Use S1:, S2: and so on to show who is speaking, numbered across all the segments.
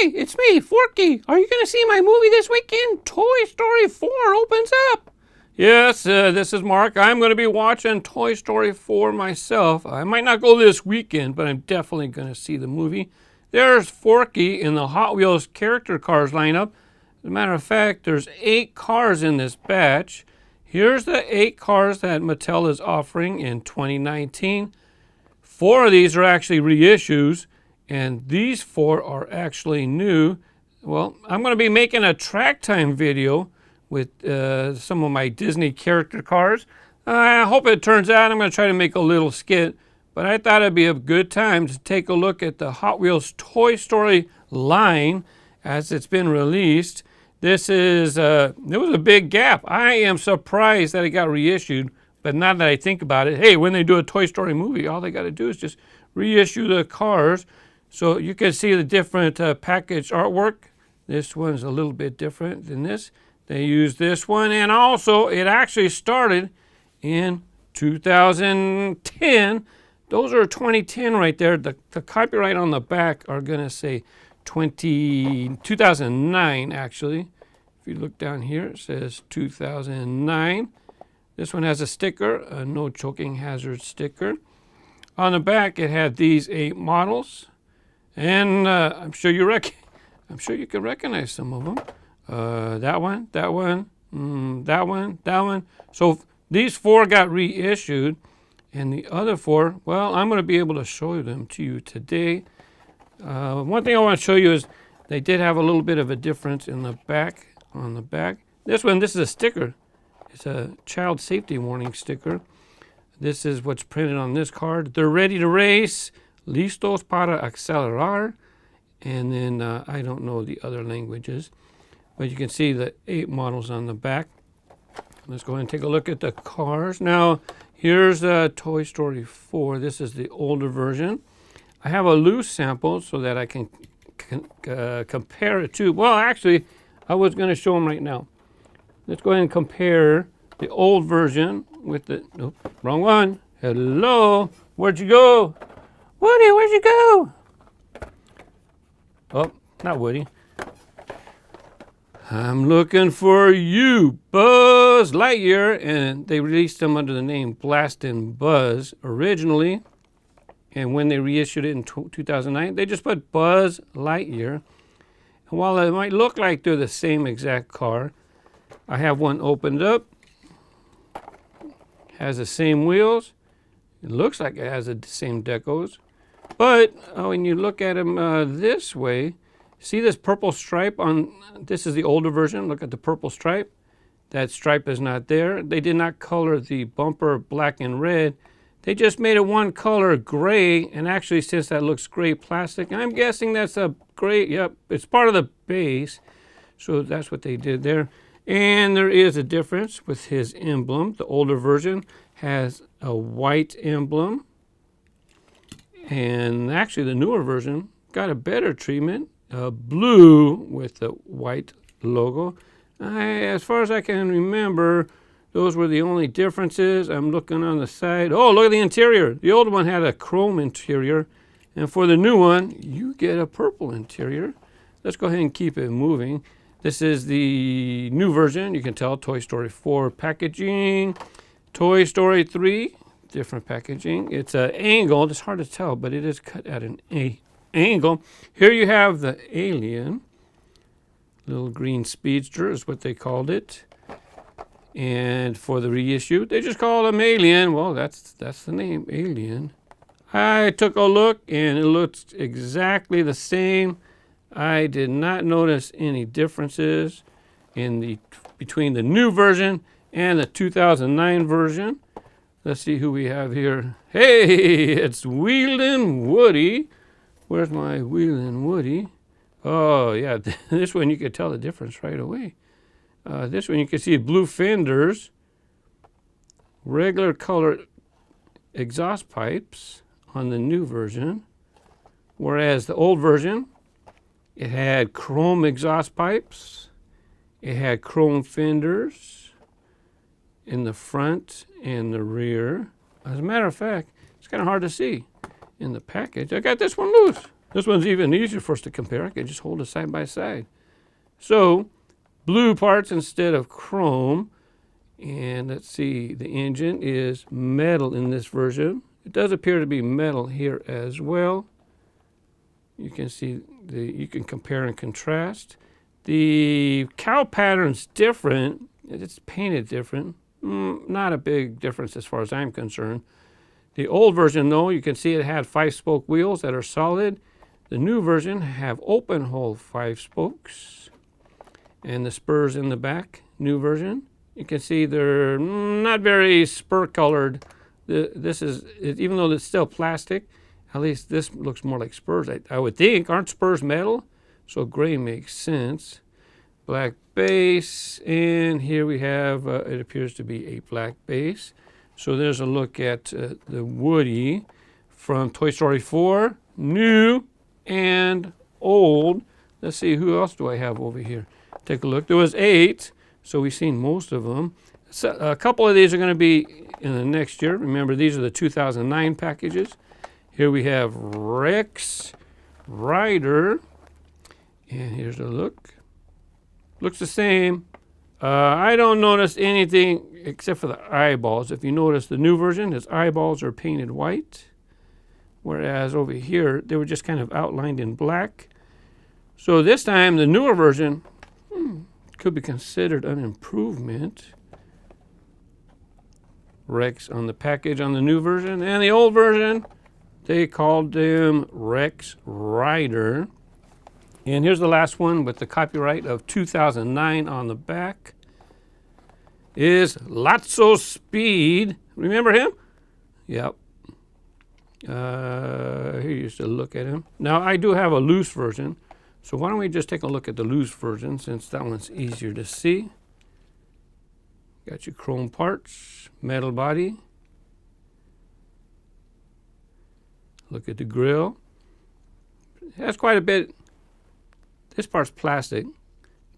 S1: Hey, it's me, Forky. Are you going to see my movie this weekend? Toy Story 4 opens up. Yes, this is Mark. I'm going to be watching Toy Story 4 myself. I might not go this weekend, but I'm definitely going to see the movie. There's Forky in the Hot Wheels character cars lineup. As a matter of fact, there's 8 cars in this batch. Here's the 8 cars that Mattel is offering in 2019. 4 of these are actually reissues, and these 4 are actually new. Well, I'm going to be making a track time video with some of my Disney character cars. I hope it turns out. I'm going to try to make a little skit, but I thought it'd be a good time to take a look at the Hot Wheels Toy Story line as it's been released. This is, there was a big gap. I am surprised that it got reissued, but now that I think about it, hey, when they do a Toy Story movie, all they got to do is just reissue the cars. So you can see the different package artwork. This one's a little bit different than this. They use this one, and also it actually started in 2010. Those are 2010 right there. The copyright on the back are going to say 2009 actually. If you look down here, it says 2009. This one has a sticker, a no choking hazard sticker. On the back, it had these 8 models, and I'm sure you can recognize some of them. That one, that one, that one, that one. So these 4 got reissued, and the other 4, well, I'm going to be able to show them to you today. One thing I want to show you is they did have a little bit of a difference in the back. On the back, this is a sticker. It's a child safety warning sticker. This is what's printed on this card. They're ready to race. Listos para acelerar. And then I don't know the other languages, but you can see the 8 models on the back. Let's go ahead and take a look at the cars. Now, here's Toy Story 4. This is the older version. I have a loose sample so that I can compare it to, well, actually, I was going to show them right now. Let's go ahead and compare the old version with the, nope, wrong one. Hello, where'd you go? Woody, where'd you go? Oh, not Woody. I'm looking for you, Buzz Lightyear, and they released them under the name Blastin Buzz originally, and when they reissued it in 2009, they just put Buzz Lightyear. And while it might look like they're the same exact car, I have one opened up, has the same wheels, it looks like it has the same decos, but when you look at them this way, see this purple stripe on, this is the older version, look at the purple stripe. That stripe is not there. They did not color the bumper black and red. They just made it one color gray, and actually since that looks gray plastic, I'm guessing that's a gray, yep, it's part of the base. So that's what they did there. And there is a difference with his emblem. The older version has a white emblem, and actually the newer version got a better treatment. Blue with the white logo. As far as I can remember, those were the only differences. I'm looking on the side. Oh, look at the interior. The old one had a chrome interior, and for the new one, you get a purple interior. Let's go ahead and keep it moving. This is the new version. You can tell Toy Story 4 packaging. Toy Story 3, different packaging. It's angled. It's hard to tell, but it is cut at an angle. Here you have the alien. Little Green Speedster is what they called it. And for the reissue, they just called him Alien. Well, that's the name, Alien. I took a look, and it looks exactly the same. I did not notice any differences in between the new version and the 2009 version. Let's see who we have here. Hey, it's Wheelin Woody. Where's my Wheelin Woody? Oh, yeah, this one you could tell the difference right away. This one you can see blue fenders, regular colored exhaust pipes on the new version, whereas the old version, it had chrome exhaust pipes, it had chrome fenders in the front and the rear. As a matter of fact, it's kind of hard to see in the package. I got this one loose. This one's even easier for us to compare. I could just hold it side by side. So, blue parts instead of chrome. And let's see, the engine is metal in this version. It does appear to be metal here as well. You can see, you can compare and contrast. The cowl pattern's different. It's painted different. Not a big difference as far as I'm concerned. The old version, though, you can see it had 5-spoke wheels that are solid. The new version have open hole 5 spokes. And the spurs in the back, new version. You can see they're not very spur colored. This is, even though it's still plastic, at least this looks more like spurs. I would think. Aren't spurs metal? So gray makes sense. Black base, and here we have, it appears to be a black base. So there's a look at the Woody from Toy Story 4, new and old. Let's see, who else do I have over here? Take a look. There was 8, so we've seen most of them. So a couple of these are going to be in the next year. Remember, these are the 2009 packages. Here we have Rex Rider, and here's a look. Looks the same. I don't notice anything except for the eyeballs. If you notice the new version, his eyeballs are painted white, whereas over here they were just kind of outlined in black. So this time the newer version could be considered an improvement. Rex on the package on the new version, and the old version they called them Rex Rider. And here's the last one with the copyright of 2009 on the back. Is Lotso Speed. Remember him? Yep. Here you used to look at him. Now I do have a loose version. So why don't we just take a look at the loose version since that one's easier to see. Got your chrome parts, metal body. Look at the grill. It has quite a bit. This part's plastic,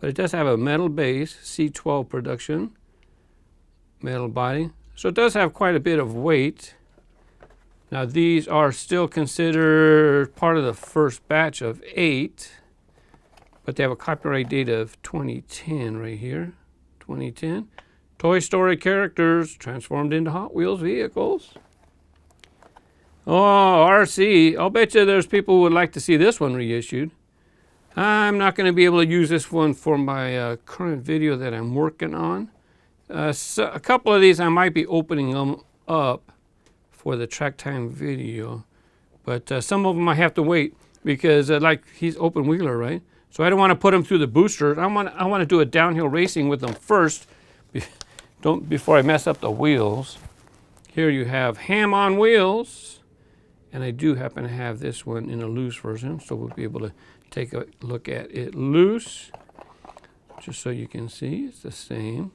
S1: but it does have a metal base, C12 production, metal body. So it does have quite a bit of weight. Now these are still considered part of the first batch of 8, but they have a copyright date of 2010 right here, 2010. Toy Story characters transformed into Hot Wheels vehicles. Oh, RC. I'll bet you there's people who would like to see this one reissued. I'm not going to be able to use this one for my current video that I'm working on. So a couple of these I might be opening them up for the track time video. But some of them I have to wait because like he's open wheeler, right? So I don't want to put him through the booster. I want to do a downhill racing with them first before I mess up the wheels. Here you have Hamm on wheels. And I do happen to have this one in a loose version, so we'll be able to take a look at it loose, just so you can see it's the same.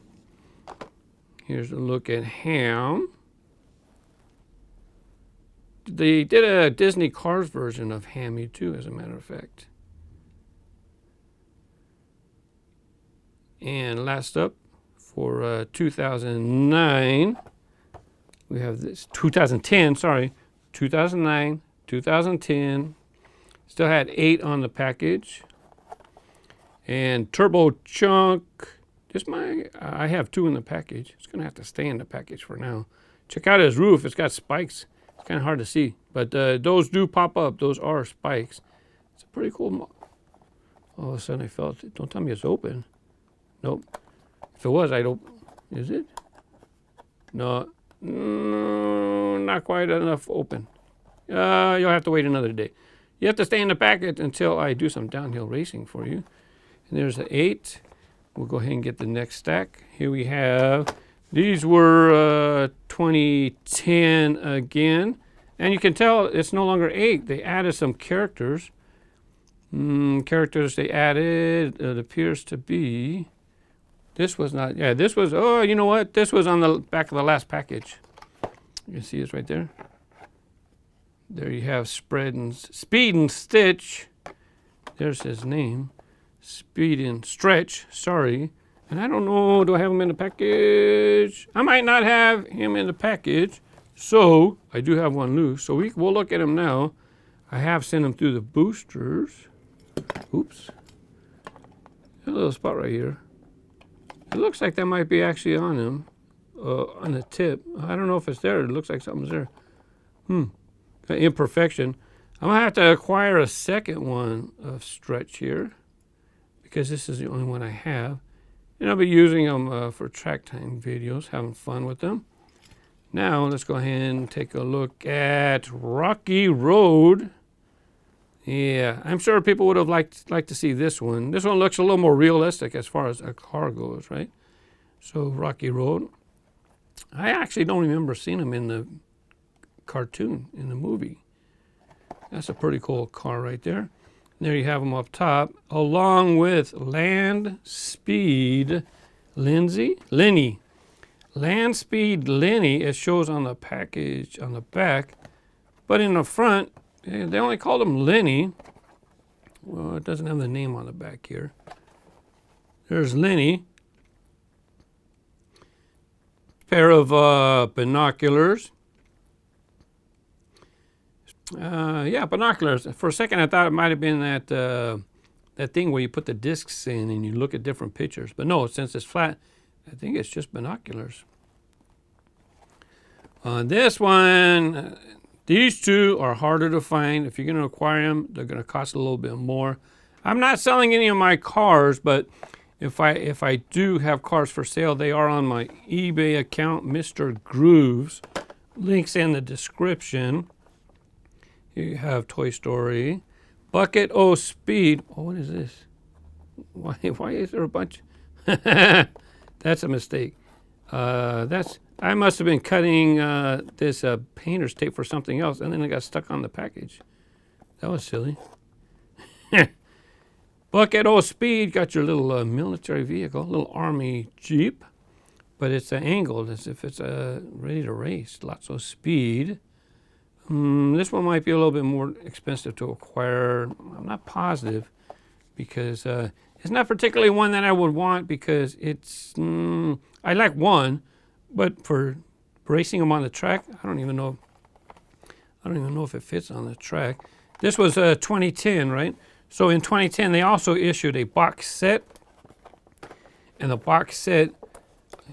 S1: Here's a look at Hamm. They did a Disney Cars version of Hammy too, as a matter of fact. And last up for 2009, we have this 2010, sorry. 2009, 2010, still had 8 on the package. And Turbo Chunk, I have 2 in the package. It's gonna have to stay in the package for now. Check out his roof, it's got spikes. It's kind of hard to see, but those do pop up. Those are spikes. It's a pretty cool all of a sudden I felt it. Don't tell me it's open. Nope. If it was, I'd open. Is it? No. Not quite enough open. You'll have to wait another day. You have to stay in the packet until I do some downhill racing for you. And there's the 8. We'll go ahead and get the next stack. Here we have, these were 2010 again. And you can tell it's no longer 8. They added some characters. Characters they added, it appears to be, this was not, yeah, this was, oh, you know what? This was on the back of the last package. You can see it's right there. There you have Speedin Stitch. There's his name. Speedin Stretch, sorry. And I don't know, do I have him in the package? I might not have him in the package. So, I do have one loose. So we'll look at him now. I have sent them through the boosters. Oops. A little spot right here. It looks like that might be actually on them, on the tip. I don't know if it's there. It looks like something's there. An imperfection. I'm going to have to acquire a second one of stretch here because this is the only one I have. And I'll be using them for track time videos, having fun with them. Now, let's go ahead and take a look at Rocky Road. Yeah, I'm sure people would have liked to see this one. This one looks a little more realistic as far as a car goes, right? So, Rocky Road. I actually don't remember seeing him in the cartoon, in the movie. That's a pretty cool car right there. There you have them up top, along with Land Speed Lenny. Land Speed Lenny, it shows on the package on the back, but in the front, they only called him Lenny. Well, it doesn't have the name on the back here. There's Lenny. Pair of binoculars. Yeah, binoculars. For a second, I thought it might have been that thing where you put the discs in and you look at different pictures. But no, since it's flat, I think it's just binoculars. This one, these two are harder to find. If you're going to acquire them, they're going to cost a little bit more. I'm not selling any of my cars, but if I do have cars for sale, they are on my eBay account, mr.grooves. Links in the description. Here you have Toy Story. Bucket O Speed. Oh, what is this? Why is there a bunch? That's a mistake. I must have been cutting this painter's tape for something else, and then it got stuck on the package. That was silly. Bucket O Speed, got your little military vehicle, little army Jeep, but it's angled as if it's ready to race. Lotso Speed. This one might be a little bit more expensive to acquire. I'm not positive because it's not particularly one that I would want because it's, I like one, but for racing them on the track, I don't even know if it fits on the track. This was 2010, right? So in 2010, they also issued a box set. And the box set,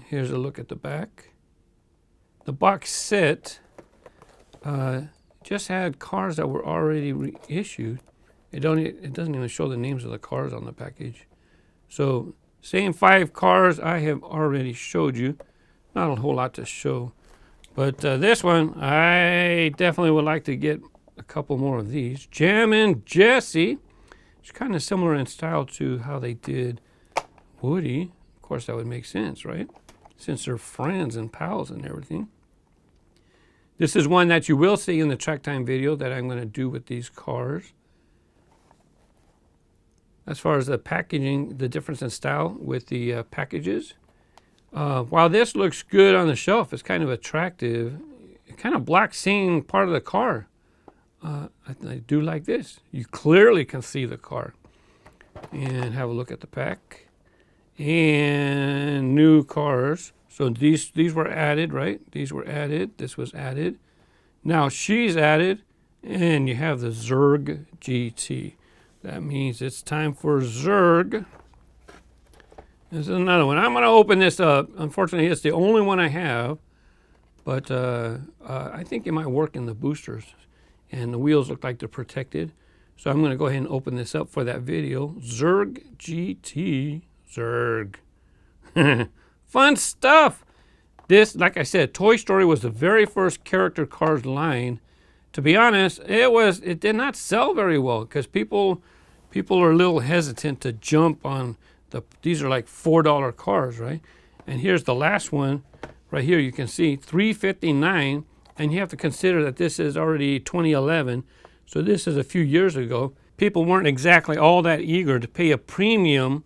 S1: here's a look at the back. The box set just had cars that were already reissued. It doesn't even show the names of the cars on the package. So same 5 cars I have already showed you. Not a whole lot to show. But this one, I definitely would like to get a couple more of these. Jammin Jessie. It's kind of similar in style to how they did Woody. Of course, that would make sense, right? Since they're friends and pals and everything. This is one that you will see in the track time video that I'm going to do with these cars. As far as the packaging, the difference in style with the packages. While this looks good on the shelf, it's kind of attractive. It kind of blocks seeing part of the car. I do like this. You clearly can see the car. And have a look at the pack. And new cars. So these were added, right? These were added. This was added. Now she's added. And you have the Zerg GT. That means it's time for Zurg. This is another one. I'm going to open this up. Unfortunately, it's the only one I have. But I think it might work in the boosters. And the wheels look like they're protected. So I'm going to go ahead and open this up for that video. Zerg GT. Zurg. Fun stuff. This, like I said, Toy Story was the very first character cars line. To be honest, it did not sell very well because people are a little hesitant to jump on these are like $4 cars, right? And here's the last one right here. You can see $359, and you have to consider that this is already 2011, so this is a few years ago. People weren't exactly all that eager to pay a premium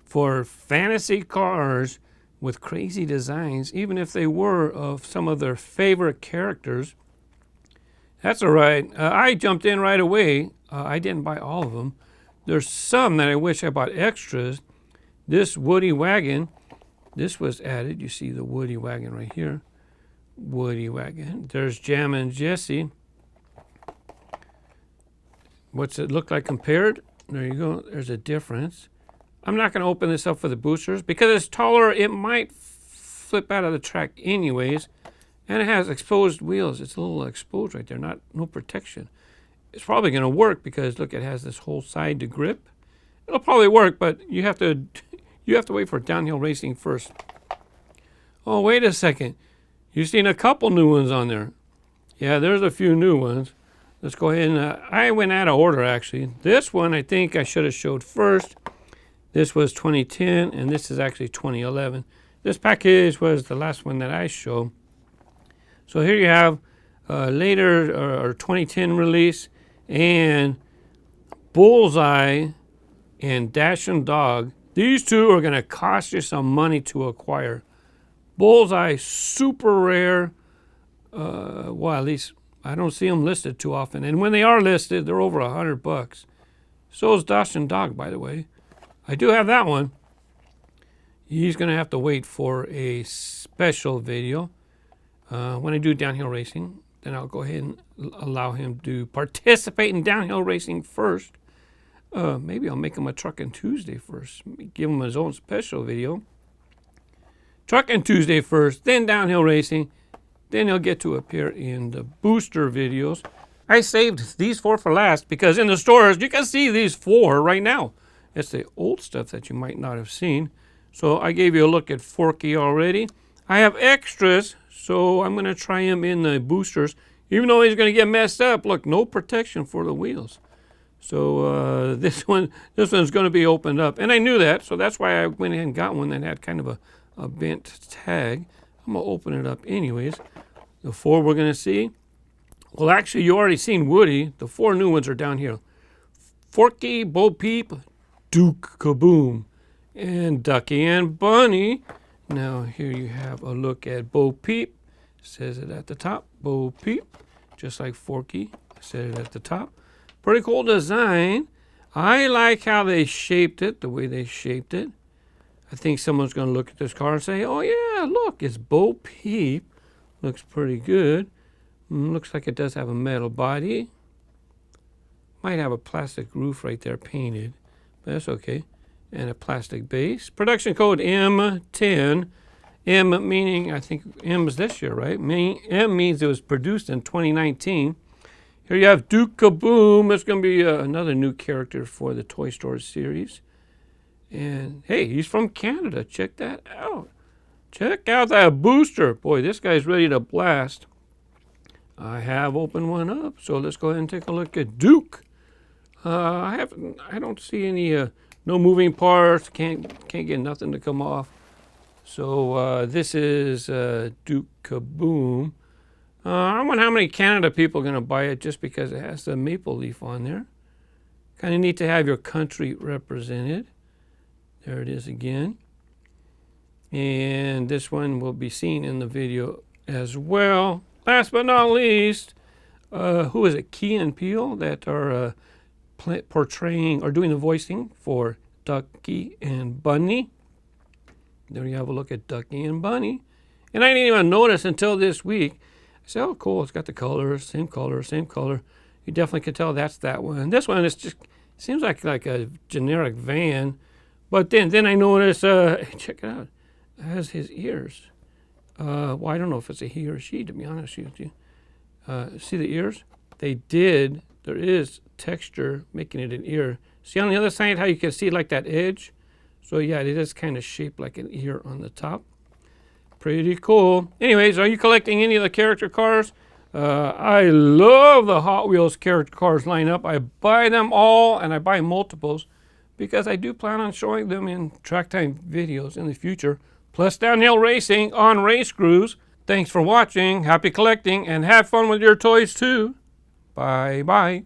S1: for fantasy cars with crazy designs, even if they were of some of their favorite characters. That's all right. I jumped in right away. I didn't buy all of them. There's some that I wish I bought extras. This Woody Wagon, this was added. You see the Woody Wagon right here. Woody Wagon. There's Jammin Jessie. What's it look like compared? There you go. There's a difference. I'm not going to open this up for the boosters because it's taller. It might flip out of the track anyways. And it has exposed wheels. It's a little exposed right there. No protection. It's probably going to work because look, it has this whole side to grip. It'll probably work, but you have to wait for downhill racing first. Oh, wait a second. You've seen a couple new ones on there. Yeah, there's a few new ones. Let's go ahead and I went out of order actually. This one I think I should have showed first. This was 2010 and this is actually 2011. This package was the last one that I showed. So here you have later or 2010 release and Bullseye and Dash and Dog. These two are going to cost you some money to acquire. Bullseye, super rare. Well, at least I don't see them listed too often. And when they are listed, they're over $100. So is Dash and Dog, by the way. I do have that one. He's going to have to wait for a special video. When I do downhill racing, then I'll go ahead and allow him to participate in downhill racing first. Maybe I'll make him a Truckin' Tuesday first. Give him his own special video. Truckin' Tuesday first, then downhill racing. Then he'll get to appear in the booster videos. I saved these 4 for last because in the stores, you can see these 4 right now. It's the old stuff that you might not have seen. So I gave you a look at Forky already. I have extras, so I'm going to try him in the boosters. Even though he's going to get messed up, look, no protection for the wheels. So this one's going to be opened up. And I knew that, so that's why I went ahead and got one that had kind of a bent tag. I'm going to open it up anyways. The 4 we're going to see. Well, actually, you already seen Woody. The 4 new ones are down here. Forky, Peep, Duke, Caboom, and Ducky and Bunny. Now, here you have a look at Peep. Says it at the top. Peep. Just like Forky. Said it at the top. Pretty cool design. I like how they shaped it, the way they shaped it. I think someone's going to look at this car and say, oh, yeah, look, it's Peep. Looks pretty good. Looks like it does have a metal body. Might have a plastic roof right there painted, but that's okay. And a plastic base. Production code M10. M meaning, I think M is this year, right? M means it was produced in 2019. Here you have Duke Caboom. It's going to be another new character for the Toy Story series. And hey, he's from Canada. Check that out. Check out that booster. Boy, this guy's ready to blast. I have opened one up, so let's go ahead and take a look at Duke. I don't see any no moving parts. Can't get nothing to come off. So this is Duke Caboom. I wonder how many Canada people are going to buy it just because it has the maple leaf on there. Kind of neat to have your country represented. There it is again. And this one will be seen in the video as well. Last but not least, who is it? Key and Peele that are portraying or doing the voicing for Ducky and Bunny. There you have a look at Ducky and Bunny. And I didn't even notice until this week. I said, oh, cool, it's got the colors, same color, same color. You definitely can tell that's that one. This one is just, seems like a generic van. But then I noticed, check it out, it has his ears. Well, I don't know if it's a he or she, to be honest with you. See the ears? There is texture making it an ear. See on the other side how you can see like that edge? So yeah, it is kind of shaped like an ear on the top. Pretty cool. Anyways, are you collecting any of the character cars? I love the Hot Wheels character cars lineup. I buy them all and I buy multiples because I do plan on showing them in track time videos in the future. Plus downhill racing on Race Grooves. Thanks for watching. Happy collecting and have fun with your toys too. Bye bye.